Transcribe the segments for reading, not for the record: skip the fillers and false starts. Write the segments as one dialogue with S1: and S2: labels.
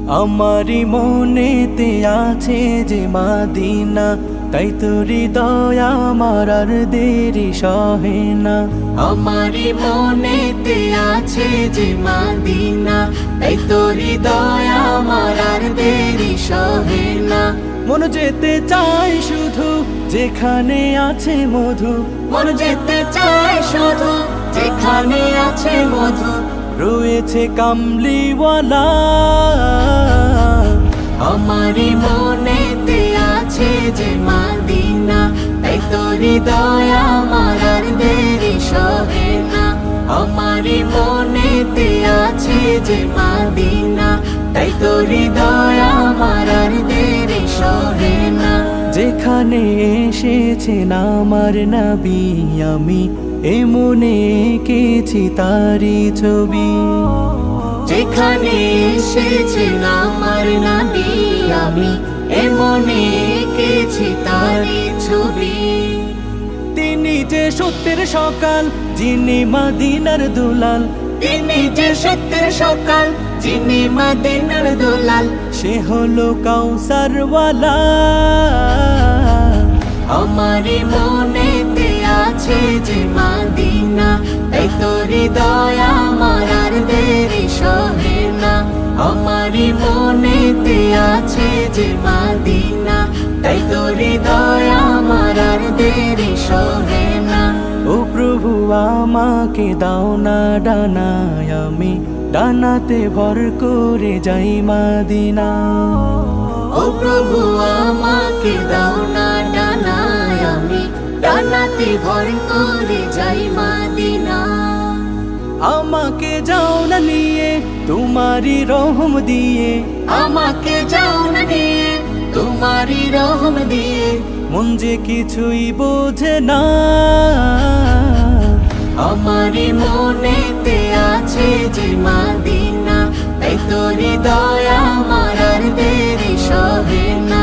S1: আমারি মনেতে আছে যে মাদিনা, তাই তো হৃদয় আমার আর দেরি সহে না।
S2: আমারি মনেতে আছে যে মাদিনা, তাই তো হৃদয় আমার আর দেরি সহে না।
S1: মন যেতে চায় শুধু যেখানে আছে মধু,
S2: মন যেতে চায় শুধু যেখানে আছে মধু।
S1: রয়েছে কামলিওয়ালা।
S2: আমারি মনেতে আছে যে মাদিনা, তাই তো হৃদয় আমার আর দেরি সহে না। আমারি মনেতে আছে যে মাদিনা, তাই তো হৃদয় আমার আর দেরি সহে না।
S1: যেখানে এসেছেন আমার নবী, আমি এমনে এঁকেছি তারি ছবি।
S2: যেখানে এসেছেন আমার নবী, আমি এমনে এঁকেছি তারি ছবি।
S1: তিনি যে সত্যের সকাল, যিনি মদিনার দুলাল।
S2: তিনি যে সত্যের সকাল, যিনি মদিনার দুলাল।
S1: সে হলো কাউসারওয়ালা।
S2: আমারি মনেতে আছে যে মাদিনা, তাই তো হৃদয় আমার আর দেরি সহে না। আমারি মনেতে আছে যে মাদিনা, তাই তো হৃদয় আমার আর দেরি সহে না।
S1: ও প্রভু আমাকে দাও না ডানায়, আমি ডানাতে ভর করে যাই মদিনা।
S2: ও প্রভু আমাকে দাও না ডানায়, আমি ডানাতে ভর করে যাই মদিনা।
S1: আমাকে যাও না নিয়ে তোমারি রহম দিয়ে,
S2: আমাকে যাও না নিয়ে তোমারি রহম দিয়ে।
S1: মন যে কিছুই বোঝে না।
S2: আমারি মনেতে আছে যে মাদিনা, তাই তো হৃদয় আমার আর দেরি সহে না।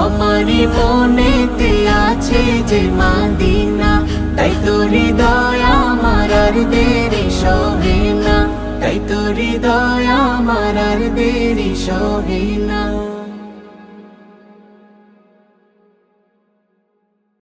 S2: আমারি মনেতে আছে যে মাদিনা, তাই তো হৃদয় আমার আর দেরি সহে না। তাই তো হৃদয় আমার আর দেরি সহে না।